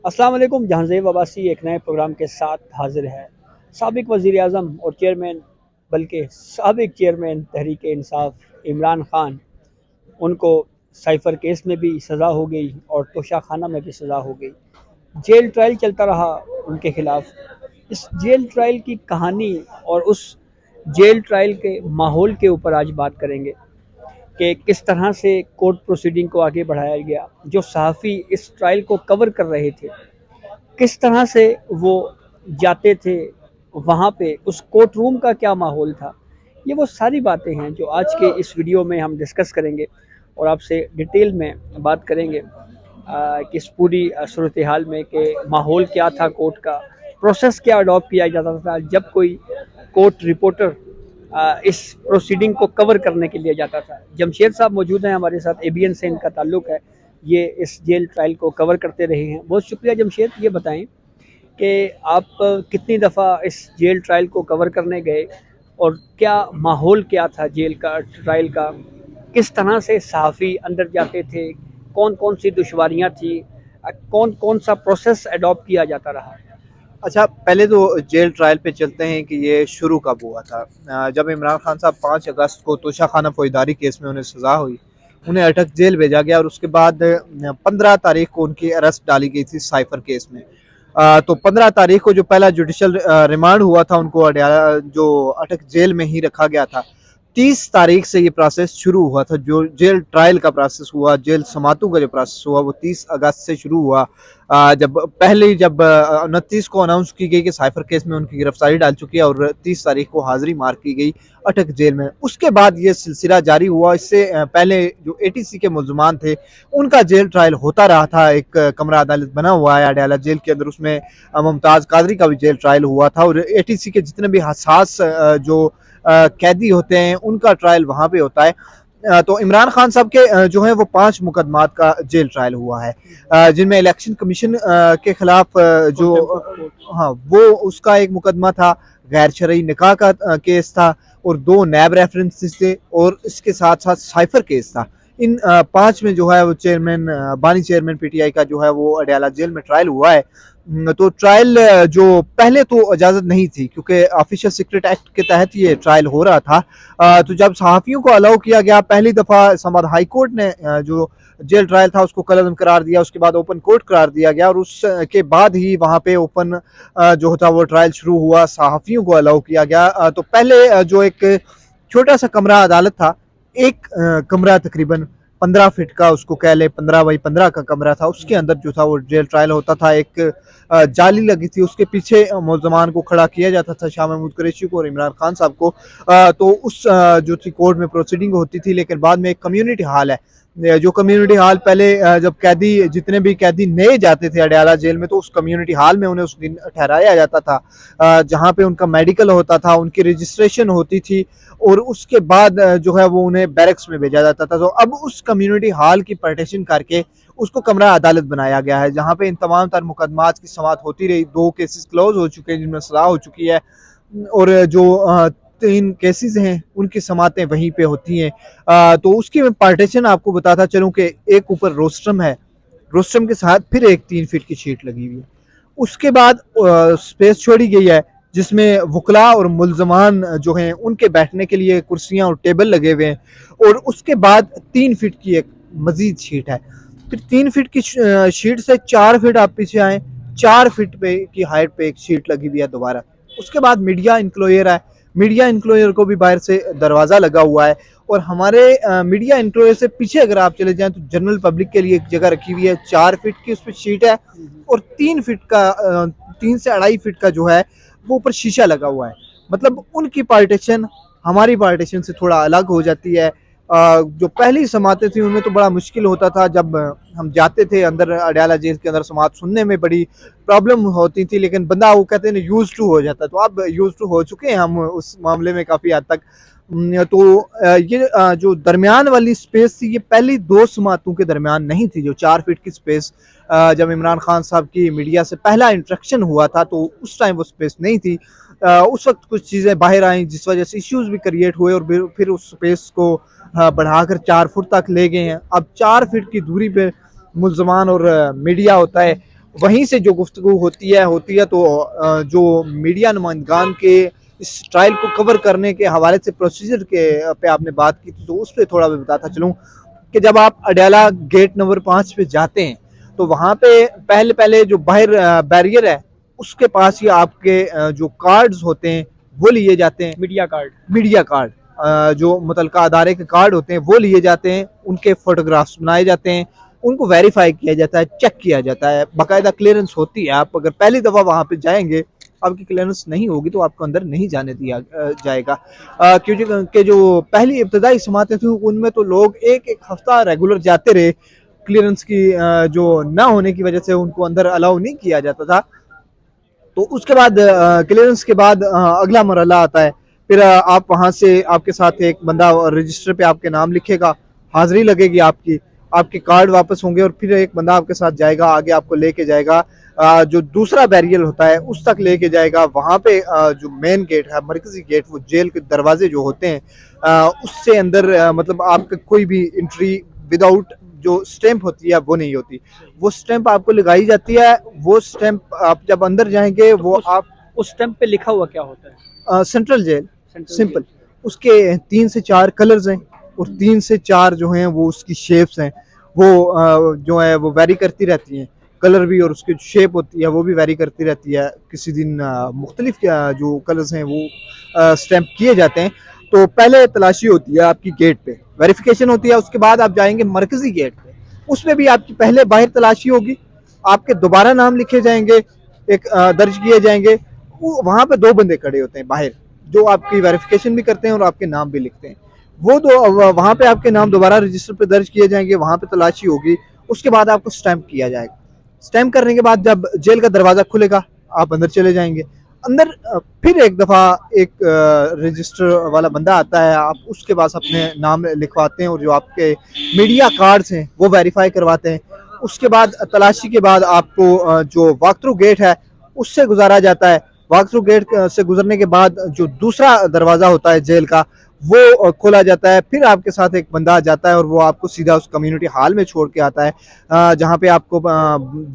अस्सलाम वालेकुम। जहांज़ेब अब्बासी एक नए प्रोग्राम के साथ हाजिर है। साबिक वज़ीर आज़म और चेयरमैन बल्कि साबिक चेयरमैन तहरीक इंसाफ इमरान खान, उनको साइफ़र केस में भी सज़ा हो गई और तोशाखाना में भी सज़ा हो गई। जेल ट्रायल चलता रहा उनके ख़िलाफ़। इस जेल ट्रायल की कहानी और उस जेल ट्रायल के माहौल के ऊपर आज बात करेंगे कि किस तरह से कोर्ट प्रोसीडिंग को आगे बढ़ाया गया। जो सहाफ़ी इस ट्रायल को कवर कर रहे थे, किस तरह से वो जाते थे वहाँ पे, उस कोर्ट रूम का क्या माहौल था। ये वो सारी बातें हैं जो आज के इस वीडियो में हम डिस्कस करेंगे और आपसे डिटेल में बात करेंगे कि इस पूरी सूरत हाल में कि माहौल क्या था, कोर्ट का प्रोसेस क्या अडॉप्ट किया जाता था जब कोई कोर्ट रिपोर्टर इस प्रोसीडिंग को कवर करने के लिए जाता था। जमशेद साहब मौजूद हैं हमारे साथ, एबीएन से इनका ताल्लुक़ है, ये इस जेल ट्रायल को कवर करते रहे हैं। बहुत शुक्रिया जमशेद। ये बताएं कि आप कितनी दफ़ा इस जेल ट्रायल को कवर करने गए और क्या माहौल क्या था जेल का, ट्रायल का, किस तरह से सहाफ़ी अंदर जाते थे, कौन कौन सी दुश्वारियाँ थी, कौन कौन सा प्रोसेस अडॉप्ट किया जाता रहा। अच्छा, पहले तो जेल ट्रायल पे चलते हैं कि ये शुरू कब हुआ था। जब इमरान खान साहब 5 अगस्त को तोशाखाना फौजदारी केस में उन्हें सज़ा हुई, उन्हें अटक जेल भेजा गया और उसके बाद 15 तारीख को उनकी अरेस्ट डाली गई थी साइफर केस में। तो 15 तारीख को जो पहला जुडिशल रिमांड हुआ था, उनको अडयाला जो अटक जेल में ही रखा गया था। 30 तारीख से ये प्रोसेस शुरू हुआ था, जो जेल ट्रायल का प्रोसेस हुआ, जेल समातों का जो प्रोसेस हुआ वो 30 अगस्त से शुरू हुआ। जब 29 को अनाउंस की गई कि साइफर केस में उनकी गिरफ्तारी डाल चुकी है और 30 तारीख को हाजिरी मार्क की गई अटक जेल में। उसके बाद ये सिलसिला जारी हुआ। इससे पहले जो एटीसी के मुल्ज़मान थे, उनका जेल ट्रायल होता रहा था। एक कमरा अदालत बना हुआ है अडयाला जेल के अंदर, उसमें मुमताज़ कादरी का भी जेल ट्रायल हुआ था और एटीसी के जितने भी हसास जो कैदी होते हैं उनका ट्रायल वहाँ पे होता है। तो इमरान खान साहब के जो है वो 5 मुकदमात का जेल ट्रायल हुआ है, जिनमें इलेक्शन कमीशन के खिलाफ जो हाँ वो उसका एक मुकदमा था, गैर शरई निकाह का केस था और 2 नैब रेफरेंसेस थे और इसके साथ साथ साइफर केस था। इन 5 में जो है वो बानी चेयरमैन पीटीआई का जो है वो अडयाला जेल में ट्रायल हुआ है। तो ट्रायल जो पहले तो इजाज़त नहीं थी, क्योंकि ऑफिशियल सीक्रेट एक्ट के तहत ये ट्रायल हो रहा था। तो जब सहाफ़ियों को अलाउ किया गया, पहली दफ़ा इस्लामाबाद हाई कोर्ट ने जो जेल ट्रायल था उसको कलअदम करार दिया, उसके बाद ओपन कोर्ट करार दिया गया और उसके बाद ही वहाँ पे ओपन जो था वो ट्रायल शुरू हुआ, सहाफ़ियों को अलाउ किया गया। तो पहले जो एक छोटा सा कमरा अदालत था, एक कमरा तकरीबन 15 फीट का, उसको कह ले 15 बाई 15 का कमरा था, उसके अंदर जो था वो जेल ट्रायल होता था। एक जाली लगी थी, उसके पीछे मुल्ज़मान को खड़ा किया जाता था, शाह महमूद कुरैशी को और इमरान खान साहब को। तो उस जो थी कोर्ट में प्रोसीडिंग होती थी, लेकिन बाद में एक कम्युनिटी हॉल है, जो कम्युनिटी हॉल पहले जब कैदी जितने भी कैदी नए जाते थे अडयाला जेल में, तो उस कम्युनिटी हॉल में उन्हें उस दिन ठहराया जाता था, जहाँ पे उनका मेडिकल होता था, उनकी रजिस्ट्रेशन होती थी और उसके बाद जो है वो उन्हें बैरक्स में भेजा जाता था। तो अब उस कम्युनिटी हॉल की पार्टीशन करके उसको कमरा अदालत बनाया गया है, जहाँ पे इन तमाम तर मुकदमात की समाअत होती रही। 2 केसेस क्लोज हो चुके हैं जिनमें सजा हो चुकी है और जो 3 केसेस हैं उनकी समातें वहीं पे होती हैं। तो उसकी मैं पार्टीशन आपको बताता चलूँ कि एक ऊपर रोस्ट्रम है, रोस्ट्रम के साथ फिर एक 3 फीट की शीट लगी हुई है। उसके बाद स्पेस छोड़ी गई है जिसमें वकला और मुल्ज़मान जो हैं उनके बैठने के लिए कुर्सियां और टेबल लगे हुए हैं और उसके बाद 3 फीट की एक मजीद शीट है। फिर 3 फीट की शीट से 4 फीट आप पीछे आए, 4 फीट पे की हाइट पे एक शीट लगी हुई है दोबारा। उसके बाद मीडिया इंक्लोयर है, मीडिया इंक्लोयर को भी बाहर से दरवाज़ा लगा हुआ है और हमारे मीडिया इंक्लोयर से पीछे अगर आप चले जाएं तो जनरल पब्लिक के लिए एक जगह रखी हुई है, 4 फीट की उस पर शीट है और 3 फीट का 3 से 2.5 फीट का जो है वो ऊपर शीशा लगा हुआ है। मतलब उनकी पार्टीशन हमारी पार्टीशन से थोड़ा अलग हो जाती है। जो पहली समातें थी उनमें तो बड़ा मुश्किल होता था, जब हम जाते थे अंदर अडयाला जेल के अंदर समात सुनने में बड़ी प्रॉब्लम होती थी, लेकिन बंदा वो कहते हैं यूज टू हो जाता, तो अब यूज टू हो चुके हैं हम उस मामले में काफ़ी हद तक। तो ये जो दरमियान वाली स्पेस थी, ये पहली 2 समातों के दरमियान नहीं थी। जो 4 फीट की स्पेस जब इमरान खान साहब की मीडिया से पहला इंटरेक्शन हुआ था तो उस टाइम वो स्पेस नहीं थी। उस वक्त कुछ चीज़ें बाहर आई जिस वजह से इश्यूज भी क्रिएट हुए और फिर उस स्पेस को बढ़ाकर 4 फुट तक ले गए हैं। अब 4 फीट की दूरी पे मुल्ज़मान और मीडिया होता है वहीं से जो गुफ्तगू होती है तो जो मीडिया नुमाइंदगान के इस ट्रायल को कवर करने के हवाले से प्रोसीजर के पे आपने बात की थी, तो उस पर थोड़ा मैं बताता चलूँ कि जब आप अडयाला गेट नंबर 5 पे जाते हैं तो वहाँ पे पहले पहले जो बाहर बैरियर है उसके पास ही आपके जो कार्ड्स होते हैं वो लिए जाते हैं। मीडिया कार्ड जो मुतलका अदारे के कार्ड होते हैं वो लिए जाते हैं, उनके फोटोग्राफ्स बनाए जाते हैं, उनको वेरीफाई किया जाता है, चेक किया जाता है, बाकायदा क्लियरेंस होती है। आप अगर पहली दफ़ा वहाँ पे जाएंगे, आपकी क्लियरेंस नहीं होगी तो आपको अंदर नहीं जाने दिया जाएगा, क्योंकि जो पहली इब्तदाई समातें थी उनमें तो लोग एक एक हफ्ता रेगुलर जाते रहे, क्लियरेंस की जो ना होने की वजह से उनको अंदर अलाउ नहीं किया जाता था। तो उसके बाद क्लियरेंस के बाद अगला मरहला आता है, फिर आप वहाँ से आपके साथ एक बंदा रजिस्टर पे आपके नाम लिखेगा, हाजिरी लगेगी आपकी, आपके कार्ड वापस होंगे और फिर एक बंदा आपके साथ जाएगा, आगे आपको लेके जाएगा जो दूसरा बैरियर होता है उस तक लेके जाएगा। वहाँ पे जो मेन गेट है, मरकजी गेट, वो जेल के दरवाजे जो होते हैं उससे अंदर मतलब आपका कोई भी एंट्री विदाउट जो स्टैंप होती है वो नहीं होती, वो स्टैंप आपको लगाई जाती है। वो स्टैंप आप जब अंदर जाएंगे तो वो आप उस स्टैंप पे लिखा हुआ क्या होता है? Central jail simple, jail. उसके 3 से 4 कलर्स हैं और 3 से 4 जो हैं वो उसकी शेप्स हैं, वो जो है वो वेरी करती रहती हैं, कलर भी और उसकी शेप होती है वो भी वेरी करती रहती है। किसी दिन मुख्तलिफ जो कलर्स हैं वो स्टैंप किए जाते हैं। तो पहले तलाशी होती है आपकी गेट पे, वेरिफिकेशन होती है, उसके बाद आप जाएंगे मरकजी गेट पे, उसमें भी आपकी पहले बाहर तलाशी होगी, आपके दोबारा नाम लिखे जाएंगे, एक दर्ज किए जाएंगे। वहाँ पे 2 बंदे खड़े होते हैं बाहर जो आपकी वेरिफिकेशन भी करते हैं और आपके नाम भी लिखते हैं। वो दो वहाँ पे आपके नाम दोबारा रजिस्टर पे दर्ज किए जाएंगे, वहाँ पे तलाशी होगी, उसके बाद आपको स्टैंप किया जाएगा। स्टैंप करने के बाद जब जेल का दरवाज़ा खुलेगा आप अंदर चले जाएंगे। अंदर फिर एक दफ़ा एक रजिस्टर वाला बंदा आता है, आप उसके पास अपने नाम लिखवाते हैं और जो आपके मीडिया कार्ड्स हैं वो वेरीफाई करवाते हैं। उसके बाद तलाशी के बाद आपको जो वॉक थ्रू गेट है उससे गुजारा जाता है। वॉक थ्रू गेट से गुजरने के बाद जो दूसरा दरवाज़ा होता है जेल का वो खोला जाता है, फिर आपके साथ एक बंदा जाता है और वो आपको सीधा उस कम्युनिटी हॉल में छोड़ के आता है, जहाँ पे आपको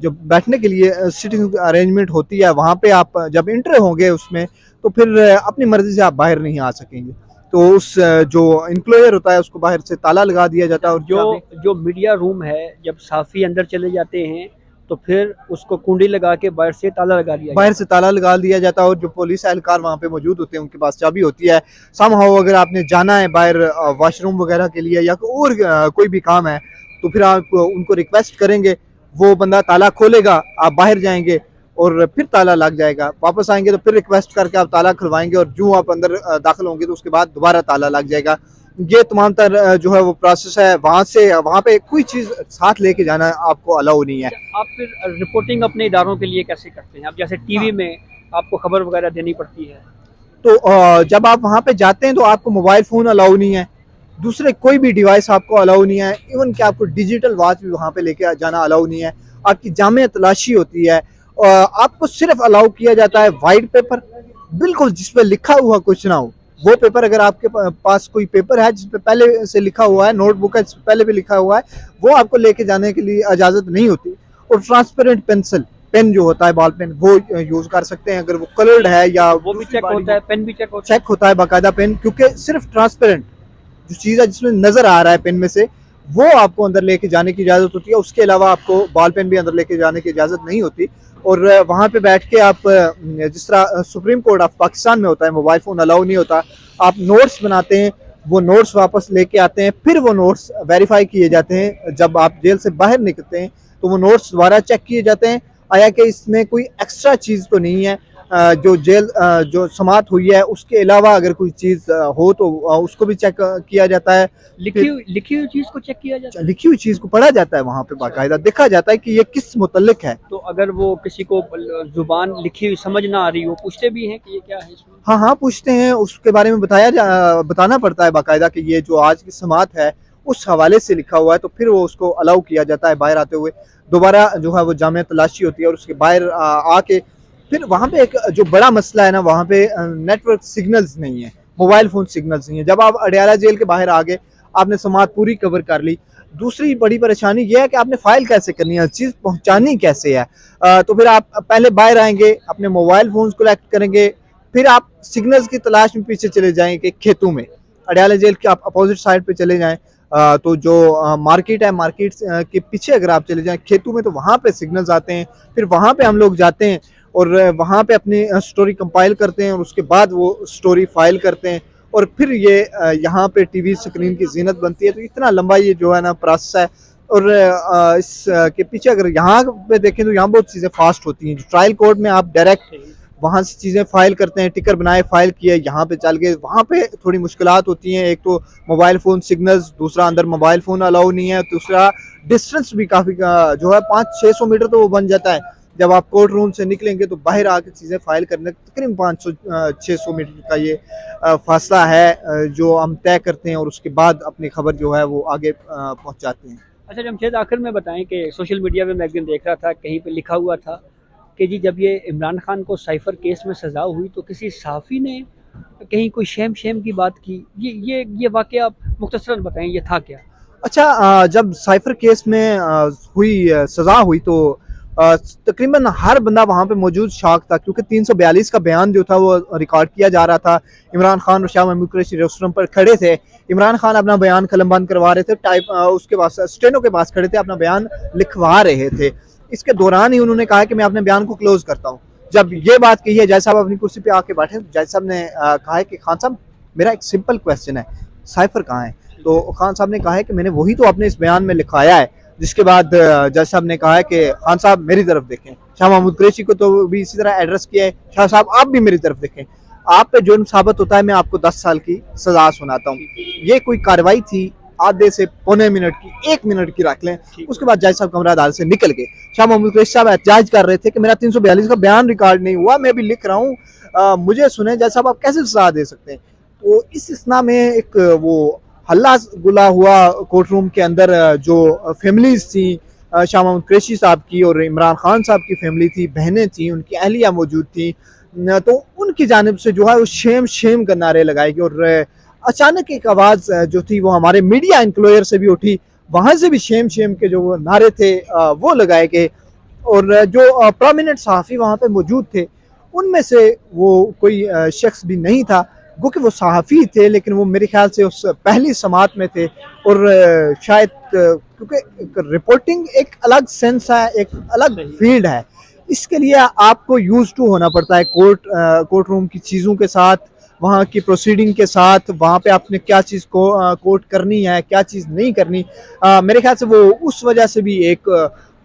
जो बैठने के लिए सिटिंग अरेंजमेंट होती है, वहाँ पे आप जब इंटर होंगे उसमें तो फिर अपनी मर्जी से आप बाहर नहीं आ सकेंगे। तो उस जो इंक्लोयर होता है उसको बाहर से ताला लगा दिया जाता है। और जो मीडिया रूम है, जब साफ़ी अंदर चले जाते हैं तो फिर उसको कुंडी लगा के बाहर से ताला लगा दिया जाता है और जो पुलिस एहलकार वहाँ पे मौजूद होते हैं उनके पास चाबी होती है। समहाउ अगर आपने जाना है बाहर वॉशरूम वगैरह के लिए या और कोई भी काम है तो फिर आप उनको रिक्वेस्ट करेंगे, वो बंदा ताला खोलेगा, आप बाहर जाएंगे और फिर ताला लग जाएगा, वापस आएंगे तो फिर रिक्वेस्ट करके आप ताला खुलवाएंगे और जो आप अंदर दाखिल होंगे तो उसके बाद दोबारा ताला लग जाएगा। ये तमाम तर जो है वो प्रोसेस है। वहाँ पे कोई चीज़ साथ लेके जाना आपको अलाउ नहीं है। आप फिर रिपोर्टिंग अपने इदारों के लिए कैसे करते हैं? आप जैसे टीवी में आपको खबर वगैरह देनी पड़ती है, तो जब आप वहाँ पे जाते हैं तो आपको मोबाइल फ़ोन अलाउ नहीं है, दूसरे कोई भी डिवाइस आपको अलाउ नहीं है, इवन कि आपको डिजिटल वॉच भी वहाँ पे लेके जाना अलाउ नहीं है। आपकी जामे तलाशी होती है, आपको सिर्फ अलाउ किया जाता है वाइट पेपर, बिल्कुल जिस पे लिखा हुआ कुछ ना हो, वो पेपर। अगर आपके पास कोई पेपर है जिसपे पहले से लिखा हुआ है, नोटबुक है जिसपे पहले भी लिखा हुआ है, वो आपको लेके जाने के लिए इजाज़त नहीं होती। और ट्रांसपेरेंट पेन जो होता है, बॉल पेन, वो यूज़ कर सकते हैं। अगर वो कलर्ड है या वो भी चेक होता है, पेन भी चेक होता है बाकायदा पेन, क्योंकि सिर्फ ट्रांसपेरेंट जो चीज़ है जिसमें नज़र आ रहा है पेन में से, वो आपको अंदर लेके जाने की इजाज़त होती है। उसके अलावा आपको बॉल पेन भी अंदर लेके जाने की इजाज़त नहीं होती। और वहाँ पे बैठ के आप जिस तरह सुप्रीम कोर्ट ऑफ पाकिस्तान में होता है, मोबाइल फ़ोन अलाउ नहीं होता। आप नोट्स बनाते हैं, वो नोट्स वापस लेके आते हैं, फिर वो नोट्स वेरीफाई किए जाते हैं। जब आप जेल से बाहर निकलते हैं तो वो नोट्स दोबारा चेक किए जाते हैं, आया कि इसमें कोई एक्स्ट्रा चीज़ तो नहीं है, जो जेल जो समात हुई है उसके अलावा अगर कोई चीज़ हो तो उसको भी चेक किया जाता है। लिखी हुई चीज़ को चेक किया जाता है, लिखी हुई चीज़ को पढ़ा जाता है, वहाँ पे बाकायदा देखा जाता है कि ये किस मुतल्लिक है। तो अगर वो किसी को जुबान लिखी हुई समझ ना आ रही हो, पूछते भी हैं कि ये क्या है इसमें? हाँ, पूछते हैं, उसके बारे में बताना पड़ता है बाकायदा कि ये जो आज की समात है उस हवाले से लिखा हुआ है, तो फिर वो उसको अलाउ किया जाता है बाहर आते हुए। दोबारा जो है वो जामे तलाशी होती है और उसके बाहर आके फिर वहाँ पे एक जो बड़ा मसला है ना, वहाँ पे नेटवर्क सिग्नल्स नहीं है, मोबाइल फ़ोन सिग्नल्स नहीं है। जब आप अडयाला जेल के बाहर आ गए, आपने समात पूरी कवर कर ली, दूसरी बड़ी परेशानी ये है कि आपने फाइल कैसे करनी है, चीज़ पहुंचानी कैसे है। तो फिर आप पहले बाहर आएंगे, अपने मोबाइल फ़ोन्स कलेक्ट करेंगे, फिर आप सिग्नल्स की तलाश में पीछे चले जाएंगे खेतों में। अडयाला जेल के आप अपोजिट साइड पे चले जाएं, तो जो मार्केट है, मार्केट के पीछे अगर आप चले जाएं खेतों में, तो वहाँ पे सिग्नल्स आते हैं। फिर वहाँ पे हम लोग जाते हैं और वहाँ पे अपनी स्टोरी कंपाइल करते हैं और उसके बाद वो स्टोरी फाइल करते हैं और फिर ये यहाँ पे टीवी स्क्रीन की जीनत बनती है। तो इतना लंबा ये जो है ना प्रोसेस है। और इस के पीछे अगर यहाँ पे देखें तो यहाँ बहुत चीज़ें फास्ट होती हैं। ट्रायल कोर्ट में आप डायरेक्ट वहाँ से चीज़ें फाइल करते हैं, टिकर बनाए फाइल किए, यहाँ पे चल गए। वहाँ पे थोड़ी मुश्किलात होती हैं, एक तो मोबाइल फ़ोन सिग्नल्स, दूसरा अंदर मोबाइल फ़ोन अलाउ नहीं है, दूसरा डिस्टेंस भी काफ़ी जो है 500-600 मीटर तो वो बन जाता है। जब आप कोर्ट रूम से निकलेंगे तो बाहर आके चीज़ें फाइल करने तकरीबन 500-600 मीटर का ये फासला है जो हम तय करते हैं और उसके बाद अपनी खबर जो है वो आगे पहुँचाते हैं। अच्छा जमशेद, आखिर में बताएं कि सोशल मीडिया पे मैं एक दिन देख रहा था, कहीं पे लिखा हुआ था कि जी जब ये इमरान खान को साइफर केस में सज़ा हुई तो किसी सहाफ़ी ने कहीं कोई शेम की बात की। ये वाक़या आप मुख्तसरन बताएं, ये था क्या? अच्छा, जब साइफर केस में हुई सज़ा हुई तो तकरीबन हर बंदा वहाँ पे मौजूद शॉक था, क्योंकि 342 का बयान जो था वो रिकॉर्ड किया जा रहा था। इमरान खान और शाह महमूद कुरैशी रेस्टोरेंट पर खड़े थे। इमरान खान अपना बयान कलमबंद करवा रहे थे, उसके पास स्टेनो के पास खड़े थे, अपना बयान लिखवा रहे थे। इसके दौरान ही उन्होंने कहा कि मैं अपने बयान को क्लोज करता हूँ। जब ये बात कही है, जज साहब अपनी कुर्सी पे आके बैठे, जज साहब ने कहा है कि खान साहब मेरा एक सिंपल क्वेश्चन है, साइफर कहाँ है? तो खान साहब ने कहा है कि मैंने वही तो अपने इस बयान में लिखवाया है। जिसके बाद जज साहब ने कहा है कि खान साहब मेरी तरफ देखें। शाह महमूद कुरैशी को तो भी इसी तरह एड्रेस किया है, शाह साहब आप भी मेरी तरफ देखें, आप पे जुर्म साबित होता है मैं आपको 10 साल की सजा सुनाता हूँ। ये कोई कार्रवाई थी आधे से पौने मिनट की, 1 मिनट की रख लें। उसके बाद जज साहब कमरा अदालत से निकल गए। शाह महमूद कुरैशी साहब एहतजाज कर रहे थे कि मेरा 342 का बयान रिकॉर्ड नहीं हुआ, मैं भी लिख रहा हूँ, मुझे सुने जज साहब, आप कैसे सजा दे सकते हैं? तो इस इस्ना में एक वो हल्ला गुला हुआ कोर्ट रूम के अंदर। जो फैमिलीज थी शाह महमूद कुरैशी साहब की और इमरान खान साहब की फैमिली थी, बहनें थी, उनकी अहलिया मौजूद थी, तो उनकी जानिब से जो है वो शेम का नारे लगाए गए। और अचानक एक आवाज़ जो थी वो हमारे मीडिया इंक्लोयर से भी उठी, वहाँ से भी शेम के जो नारे थे वो लगाए गए। और जो प्रोमिनेंट सहाफ़ी वहाँ पे मौजूद थे, उनमें से वो कोई शख्स भी नहीं था, गो कि वो सहाफ़ी थे, लेकिन वो मेरे ख्याल से उस पहली समात में थे। और शायद क्योंकि रिपोर्टिंग एक अलग सेंस है, एक अलग फील्ड है, इसके लिए आपको यूज टू होना पड़ता है कोर्ट रूम की चीज़ों के साथ, वहाँ की प्रोसीडिंग के साथ, वहाँ पे आपने क्या चीज़ को कोर्ट करनी है, क्या चीज़ नहीं करनी। मेरे ख्याल से वो उस वजह से भी एक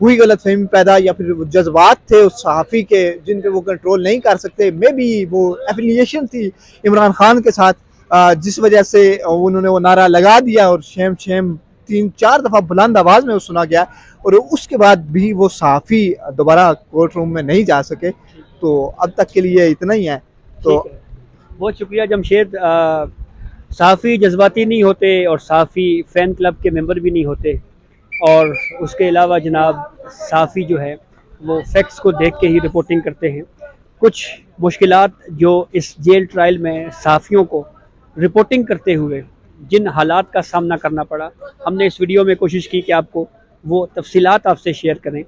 हुई गलतफहमी पैदा, या फिर जज्बात थे उस सहाफ़ी के जिन पे वो कंट्रोल नहीं कर सकते। मे बी वो एफिलिएशन थी इमरान खान के साथ, जिस वजह से उन्होंने वो नारा लगा दिया और शेम 3-4 दफ़ा बुलंद आवाज़ में वो सुना गया। और उसके बाद भी वो सहाफ़ी दोबारा कोर्ट रूम में नहीं जा सके। तो अब तक के लिए इतना ही है। तो बहुत शुक्रिया जमशेद। सहाफ़ी जज्बाती नहीं होते और सहाफ़ी फ़ैन क्लब के मेंबर भी नहीं होते, और उसके अलावा जनाब सहाफ़ी जो है वो फैक्ट्स को देख के ही रिपोर्टिंग करते हैं। कुछ मुश्किलात जो इस जेल ट्रायल में सहाफ़ियों को रिपोर्टिंग करते हुए जिन हालात का सामना करना पड़ा, हमने इस वीडियो में कोशिश की कि आपको वो तफसीलात आपसे शेयर करें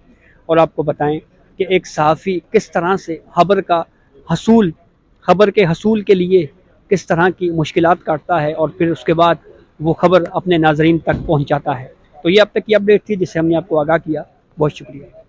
और आपको बताएं कि एक सहाफ़ी किस तरह से खबर के हसूल के लिए किस तरह की मुश्किलात काटता है और फिर उसके बाद वो खबर अपने नाजरीन तक पहुँचाता है। तो ये अब तक की अपडेट थी जिससे हमने आपको आगाह किया। बहुत शुक्रिया।